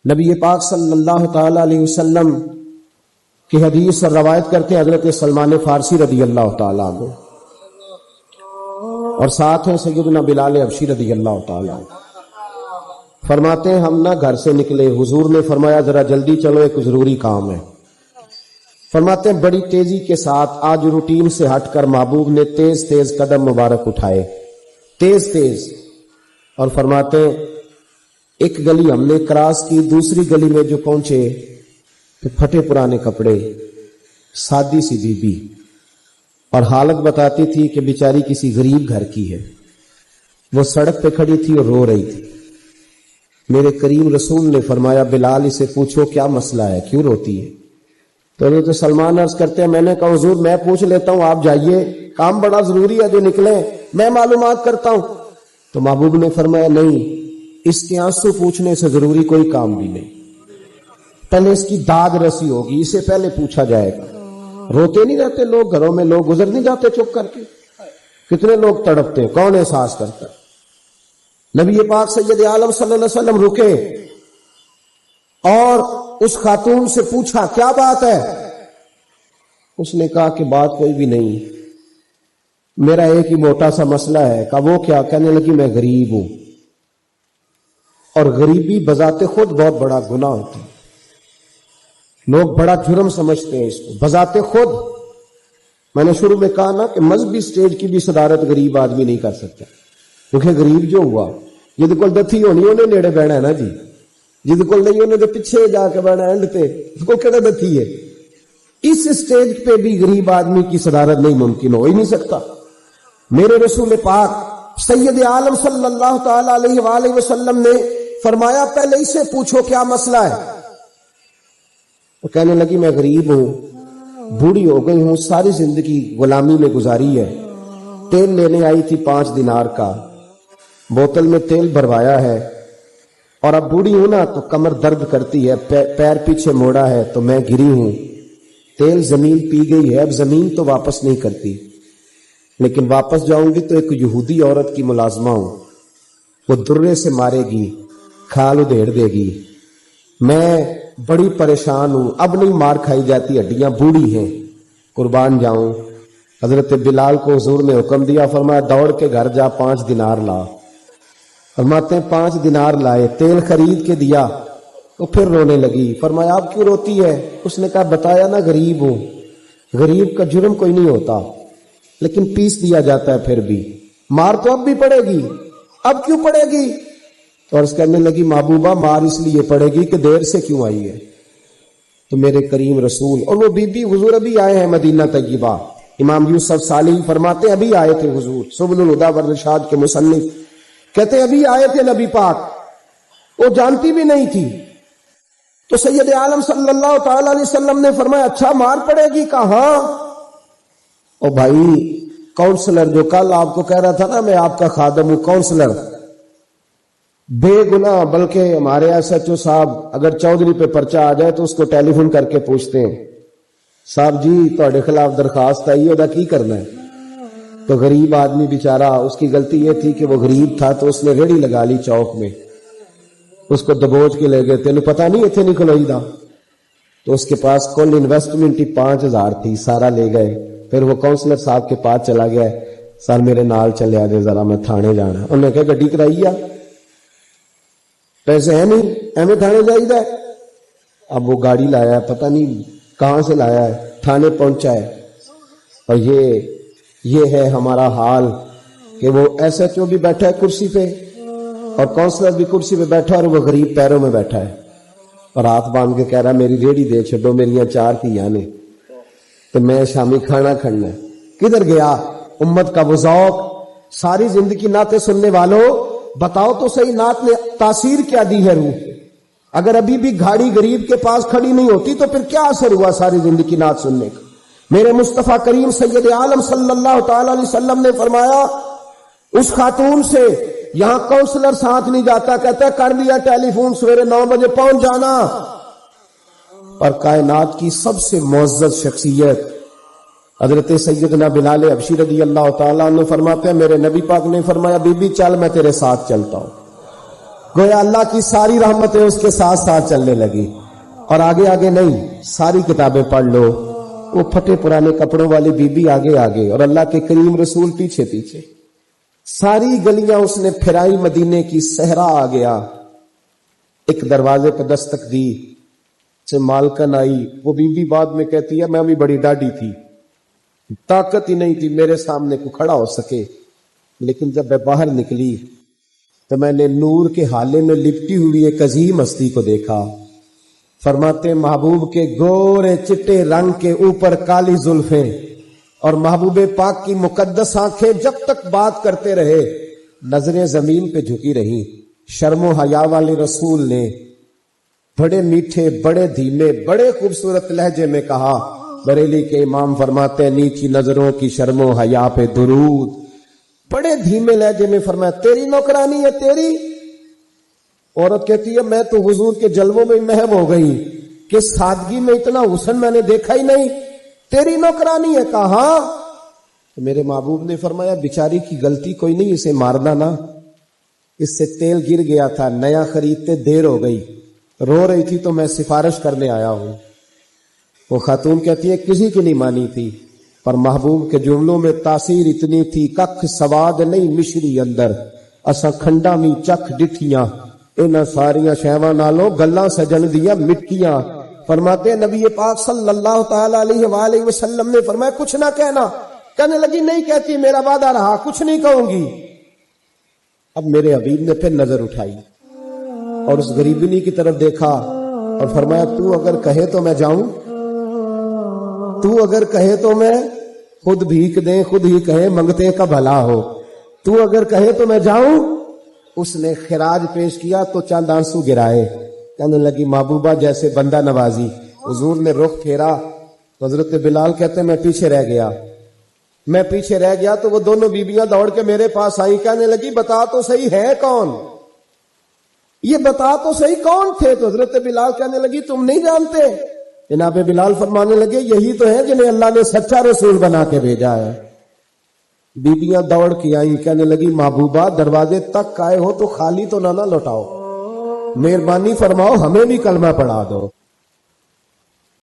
نبی پاک صلی اللہ تعالی علیہ وسلم کی حدیث اور روایت کرتے ہیں حضرت سلمان فارسی رضی اللہ تعالیٰ عنہ، اور ساتھ ہیں سیدنا بلال حبشی رضی اللہ تعالیٰ عنہ۔ فرماتے ہیں ہم نہ گھر سے نکلے، حضور نے فرمایا ذرا جلدی چلو، ایک ضروری کام ہے۔ فرماتے ہیں بڑی تیزی کے ساتھ آج روٹین سے ہٹ کر محبوب نے تیز تیز قدم مبارک اٹھائے، تیز تیز، اور فرماتے ہیں ایک گلی ہم نے کراس کی، دوسری گلی میں جو پہنچے تو پھٹے پرانے کپڑے، سادی سی بی بی، اور حالت بتاتی تھی کہ بیچاری کسی غریب گھر کی ہے۔ وہ سڑک پہ کھڑی تھی اور رو رہی تھی۔ میرے کریم رسول نے فرمایا بلال اسے پوچھو کیا مسئلہ ہے، کیوں روتی ہے؟ تو حضرت سلمان عرض کرتے ہیں میں نے کہا حضور میں پوچھ لیتا ہوں، آپ جائیے، کام بڑا ضروری ہے جو نکلے، میں معلومات کرتا ہوں۔ تو محبوب نے فرمایا نہیں، اس کے آنسو پوچھنے سے ضروری کوئی کام بھی نہیں، پہلے اس کی داد رسی ہوگی، اسے پہلے پوچھا جائے گا۔ روتے نہیں رہتے لوگ گھروں میں، لوگ گزر نہیں جاتے چپ کر کے؟ کتنے لوگ تڑپتے ہیں، کون احساس کرتا ہے؟ نبی پاک سید عالم صلی اللہ علیہ وسلم رکے اور اس خاتون سے پوچھا کیا بات ہے؟ اس نے کہا کہ بات کوئی بھی نہیں، میرا ایک ہی موٹا سا مسئلہ ہے۔ کہا وہ کیا؟ کہنے لگی میں غریب ہوں، اور غریبی بذات خود بہت بڑا گناہ ہوتی ہے، لوگ بڑا جرم سمجھتے ہیں اس کو بذات خود۔ میں نے شروع میں کہا نا کہ مذہبی سٹیج کی بھی صدارت غریب آدمی نہیں کر سکتا، کیونکہ غریب جو ہوا جہد کول دتھی ہونی انہیں نیڑے بہنا ہے نا جی، جہد کول نہیں انہیں تو پیچھے جا کے بہنا اینڈ تے، اس کو کہڑے دتھی ہے۔ اس سٹیج پہ بھی غریب آدمی کی صدارت نہیں ممکن ہو ہی نہیں سکتا۔ میرے رسول پاک سید عالم صلی اللہ تعالی علیہ وآلہ وسلم نے فرمایا پہلے اسے پوچھو کیا مسئلہ ہے۔ وہ کہنے لگی میں غریب ہوں، بوڑھی ہو گئی ہوں، ساری زندگی غلامی میں گزاری ہے، تیل لینے آئی تھی 5 دینار کا، بوتل میں تیل بھروایا ہے، اور اب بوڑھی ہوں نا تو کمر درد کرتی ہے، پیر پیچھے موڑا ہے تو میں گری ہوں، تیل زمین پی گئی ہے، اب زمین تو واپس نہیں کرتی، لیکن واپس جاؤں گی تو ایک یہودی عورت کی ملازمہ ہوں، وہ درے سے مارے گی، کھال ادھیڑ دے گی، میں بڑی پریشان ہوں، اب نہیں مار کھائی جاتی، ہڈیاں بوڑھی ہیں، قربان جاؤں۔ حضرت بلال کو حضور نے حکم دیا، فرمایا دوڑ کے گھر جا 5 دینار لا۔ فرماتے ہیں 5 دینار لائے، تیل خرید کے دیا، تو پھر رونے لگی۔ فرمایا آپ کیوں روتی ہے؟ اس نے کہا بتایا نا غریب ہوں، غریب کا جرم کوئی نہیں ہوتا، لیکن پیس دیا جاتا ہے، پھر بھی مار تو اب بھی پڑے گی، اب کیوں پڑے گی؟ تو عرض کرنے لگی محبوبہ مار اس لیے پڑے گی کہ دیر سے کیوں آئی ہے۔ تو میرے کریم رسول اور وہ بی بی حضور ابھی آئے ہیں مدینہ طیبہ، امام یوسف صالحی فرماتے ہیں ابھی آئے تھے حضور، سبل الہدی والرشاد کے مصنف کہتے ہیں ابھی آئے تھے نبی پاک، وہ جانتی بھی نہیں تھی۔ تو سید عالم صلی اللہ تعالی علیہ وسلم نے فرمایا اچھا مار پڑے گی؟ کہا ہاں۔ او بھائی کاؤنسلر جو کل آپ کو کہہ رہا تھا نا میں آپ کا خادم ہوں، کاؤنسلر بے گناہ، بلکہ ہمارے ایس ایچ او صاحب اگر چودھری پہ پرچہ آ جائے تو اس کو ٹیلی فون کر کے پوچھتے ہیں صاحب جی تہاڈے خلاف درخواست آئی ہے، کی کرنا ہے؟ تو غریب آدمی بیچارہ، اس کی غلطی یہ تھی کہ وہ غریب تھا تو اس نے ریڑھی لگا لی چوک میں، اس کو دبوچ کے لے گئے، تینوں پتہ نہیں اتنے نہیں کھلوئی دا، تو اس کے پاس کل انویسٹمنٹ ہی 5000 تھی، سارا لے گئے۔ پھر وہ کاؤنسلر صاحب کے پاس چلا گیا، سر میرے نال چلے آجے ذرا میں تھانے جانا۔ انہوں نے کہا گڈی کرائی آ، پیسے ہیں نہیں، ایویں تھانے جائیدا ہے۔ اب وہ گاڑی لایا ہے، پتہ نہیں کہاں سے لایا ہے، تھانے پہنچا ہے، اور یہ ہے ہمارا حال کہ وہ ایس ایچ او بھی بیٹھا ہے کرسی پہ اور کاؤنسلر بھی کرسی پہ بیٹھا ہے، اور وہ غریب پیروں میں بیٹھا ہے اور ہاتھ باندھ کے کہہ رہا میری ریڑھی دے چھڈو، میریاں 4 تھیاں نے تو میں شامی کھانا کھڑنا ہے۔ کدھر گیا امت کا وہ ذوق؟ ساری زندگی نعتیں سننے والوں بتاؤ تو صحیح نعت نے تاثیر کیا دی ہے روح؟ اگر ابھی بھی گھاڑی غریب کے پاس کھڑی نہیں ہوتی تو پھر کیا اثر ہوا ساری زندگی نعت سننے کا؟ میرے مصطفیٰ کریم سید عالم صلی اللہ تعالی علیہ وسلم نے فرمایا اس خاتون سے یہاں کاؤنسلر ساتھ نہیں جاتا، کہتا ہے کر لیا ٹیلی فون، سویرے 9 بجے پہنچ جانا۔ اور کائنات کی سب سے معزز شخصیت حضرت سیدنا بلال حبشی رضی اللہ تعالیٰ عنہ فرماتے ہیں میرے نبی پاک نے فرمایا بی بی چل میں تیرے ساتھ چلتا ہوں، گویا اللہ کی ساری رحمتیں اس کے ساتھ ساتھ چلنے لگی. اور آگے آگے نہیں، ساری کتابیں پڑھ لو. وہ پھٹے پرانے کپڑوں والی بی بی آگے آگے اور اللہ کے کریم رسول پیچھے پیچھے. ساری گلیاں اس نے پھرائی، مدینے کی صحرا آ گیا. ایک دروازے پہ دستک دی سے مالکن آئی. وہ بی بی بعد میں کہتی ہے میں بھی بڑی ڈاڈی تھی، طاقت ہی نہیں تھی میرے سامنے کو کھڑا ہو سکے. لیکن جب میں باہر نکلی تو میں نے نور کے حالے میں لپٹی ہوئی ایک عظیم ہستی کو دیکھا. فرماتے محبوب کے گورے چٹے رنگ کے اوپر کالی زلفیں اور محبوب پاک کی مقدس آنکھیں جب تک بات کرتے رہے نظریں زمین پہ جھکی رہیں. شرم و حیا والے رسول نے بڑے میٹھے، بڑے دھیمے، بڑے خوبصورت لہجے میں کہا. بریلی کے امام فرماتے ہیں نیچی نظروں کی شرم و حیا پہ درود. بڑے دھیمے لہجے میں فرمایا تیری نوکرانی ہے تیری. عورت کہتی ہے میں تو حضور کے جلووں میں محو ہو گئی کہ سادگی میں اتنا حسن میں نے دیکھا ہی نہیں. تیری نوکرانی ہے. کہا میرے محبوب نے فرمایا بیچاری کی غلطی کوئی نہیں، اسے مارنا نا، اس سے تیل گر گیا تھا، نیا خریدتے دیر ہو گئی، رو رہی تھی تو میں سفارش کرنے آیا ہوں. وہ خاتون کہتی ہے کسی کی نہیں مانی تھی، پر محبوب کے جملوں میں تاثیر اتنی تھی ککھ سواد نہیں مشری اندر اساں کھنڈا می چکھ ڈٹھیاں انہاں ساریاں شیواں نالوں گلاں سجن دیاں مٹیاں. فرماتے نبی پاک صلی اللہ تعالی علیہ وآلہ وسلم نے فرمایا کچھ نہ کہنا. کہنے لگی نہیں کہتی، میرا وعدہ رہا، کچھ نہیں کہوں گی. اب میرے حبیب نے پھر نظر اٹھائی اور اس غریبنی کی طرف دیکھا اور فرمایا تو اگر کہے تو میں جاؤں، تو اگر کہے تو میں خود بھیک دیں، خود ہی کہے منگتے کا بھلا ہو، تو اگر کہے تو میں جاؤں. اس نے خراج پیش کیا تو چند آنسو گرائے. کہنے لگی محبوبہ جیسے بندہ نوازی. حضور نے رخ پھیرا، حضرت بلال کہتے میں پیچھے رہ گیا تو وہ دونوں بیبیاں دوڑ کے میرے پاس آئی. کہنے لگی بتا تو صحیح ہے کون، یہ بتا تو صحیح کون تھے. تو حضرت بلال کہنے لگی تم نہیں جانتے. جناب بلال فرمانے لگے یہی تو ہے جنہیں اللہ نے سچا رسول بنا کے بھیجا ہے. بیبیاں دوڑ کے آئیں. کہنے لگی محبوبہ دروازے تک آئے ہو تو خالی تو نہ لوٹاؤ، مہربانی فرماؤ ہمیں بھی کلمہ پڑھا دو.